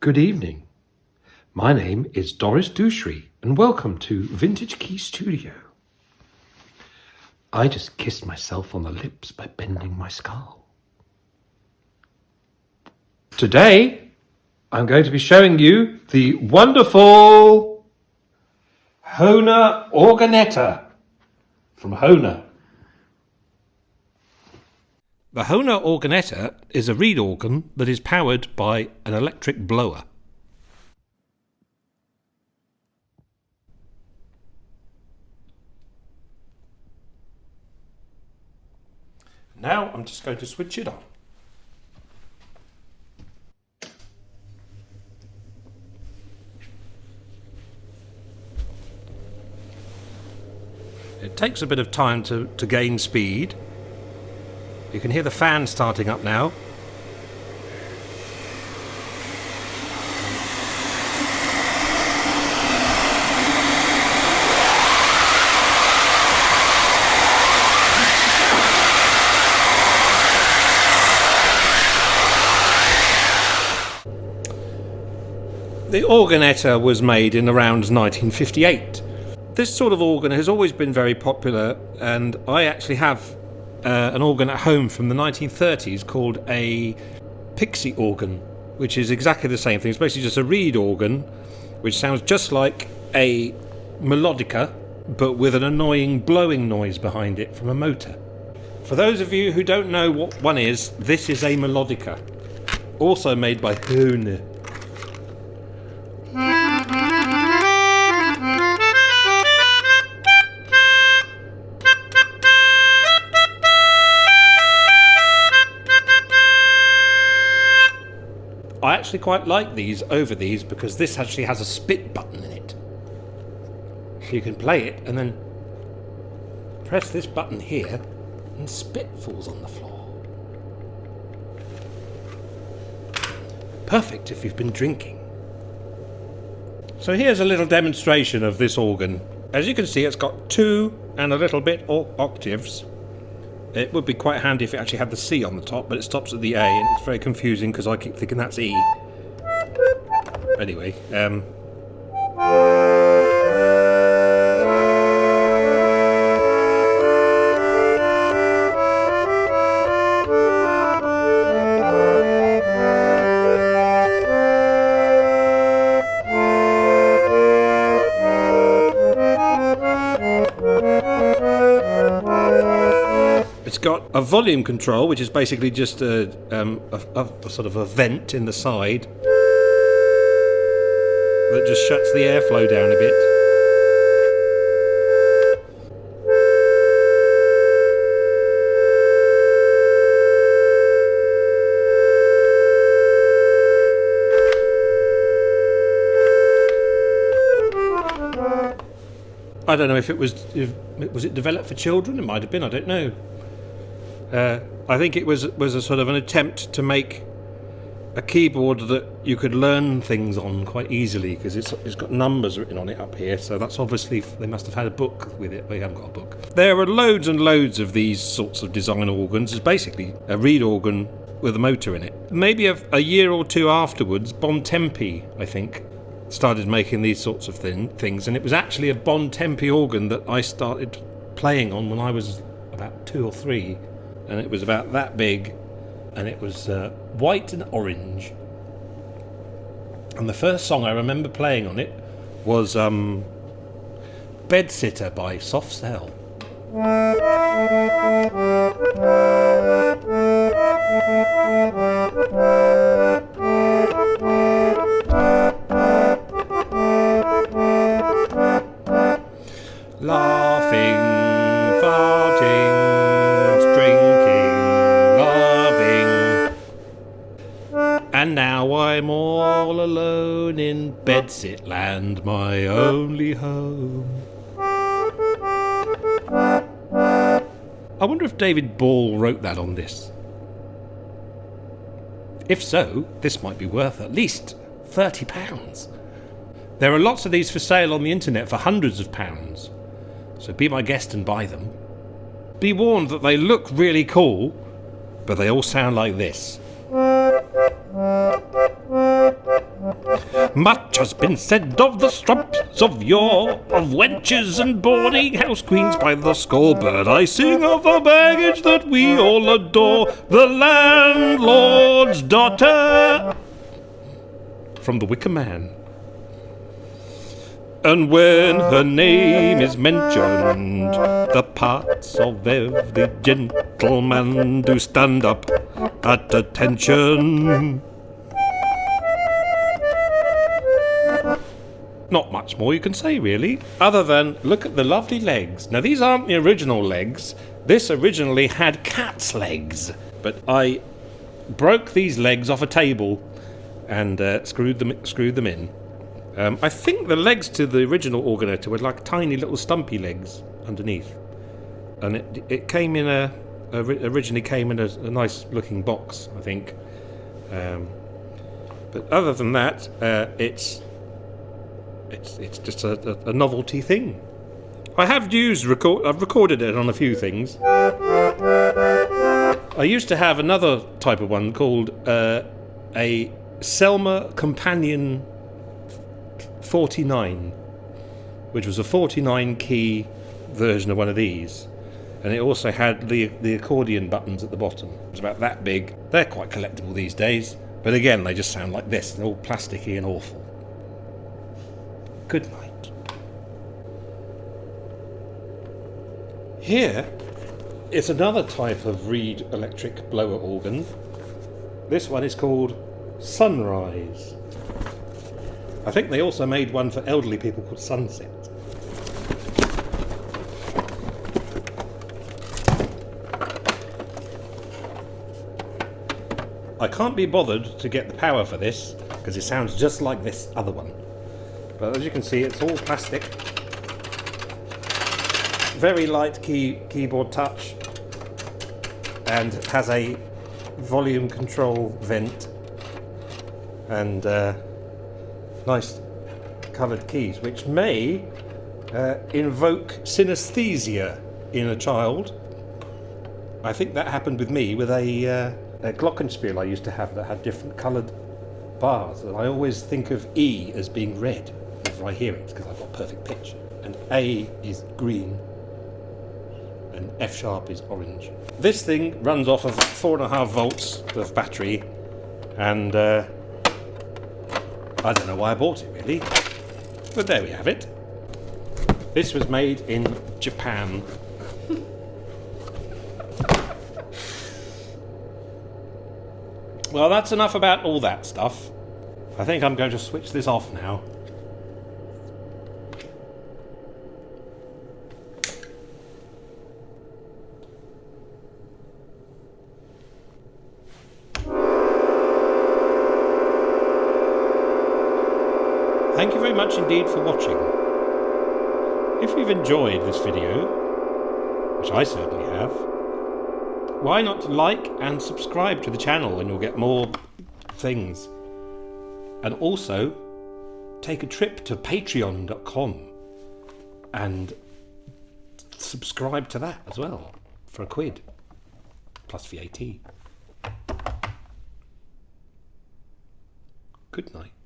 Good evening. My name is Doris Douchery, and welcome to Vintage Key Studio. I just kissed myself on the lips by bending my skull. Today, I'm going to be showing you the wonderful Hohner Organetta from Hohner. The Hohner Organetta is a reed organ that is powered by an electric blower. Now I'm just going to switch it on. It takes a bit of time to gain speed. You can hear the fan starting up now. The organetta was made in around 1958. This sort of organ has always been very popular, and I actually have an organ at home from the 1930s called a Pixie organ, which is exactly the same thing. It's basically just a reed organ which sounds just like a melodica, but with an annoying blowing noise behind it from a motor. For those of you who don't know what one is, this is a melodica, also made by Hohner. I actually quite like these over these because this actually has a spit button in it. So you can play it and then press this button here and spit falls on the floor. Perfect if you've been drinking. So here's a little demonstration of this organ. As you can see, it's got 2 and a little bit octaves. It would be quite handy if it actually had the C on the top, but it stops at the A, and it's very confusing because I keep thinking that's E. Anyway, it's got a volume control, which is basically just a sort of a vent in the side that just shuts the airflow down a bit. I don't know if it was it developed for children? It might have been, I don't know. I think it was a sort of an attempt to make a keyboard that you could learn things on quite easily, because it's got numbers written on it up here, so that's obviously, they must have had a book with it. We haven't got a book. There are loads and loads of these sorts of design organs. It's basically a reed organ with a motor in it. Maybe a year or two afterwards, Bontempi, I think, started making these sorts of things, and it was actually a Bontempi organ that I started playing on when I was about 2 or 3. And it was about that big, and it was white and orange. And the first song I remember playing on it was Bedsitter by Soft Cell. Laughing, farting, and now I'm all alone in Bedsit land, my only home. I wonder if David Ball wrote that on this. If so, this might be worth at least £30. There are lots of these for sale on the internet for hundreds of pounds, so be my guest and buy them. Be warned that they look really cool, but they all sound like this. Much has been said of the strumpets of yore, of wenches and boarding house queens by the score, but I sing of the baggage that we all adore, the landlord's daughter. From The Wicker Man. And when her name is mentioned, the parts of every gentleman do stand up at attention. Not much more you can say, really, other than look at the lovely legs. Now, these aren't the original legs. This originally had cat's legs, but I broke these legs off a table and screwed them in. I think the legs to the original Organetta were like tiny little stumpy legs underneath, and it came in originally came in a nice looking box, I think. But other than that, it's just a novelty thing. I have I've recorded it on a few things. I used to have another type of one called a Selma Companion 49, which was a 49 key version of one of these, and it also had the accordion buttons at the bottom. It was about that big. They're quite collectible these days, but again they just sound like this. They're all plasticky and awful. Good night. Here is another type of reed electric blower organ. This one is called Sunrise. I think they also made one for elderly people called Sunset. I can't be bothered to get the power for this because it sounds just like this other one. But as you can see, it's all plastic. Very light keyboard touch, and has a volume control vent and nice coloured keys, which may invoke synesthesia in a child. I think that happened with me with a glockenspiel I used to have that had different coloured bars, and I always think of E as being red whenever I hear it because I've got perfect pitch, and A is green and F sharp is orange. This thing runs off of 4.5 volts of battery, and I don't know why I bought it really, but there we have it. This was made in Japan. Well, that's enough about all that stuff. I think I'm going to switch this off now. Thank you very much indeed for watching. If you've enjoyed this video, which I certainly have, why not like and subscribe to the channel and you'll get more things. And also, take a trip to patreon.com and subscribe to that as well for £1 plus VAT. Good night.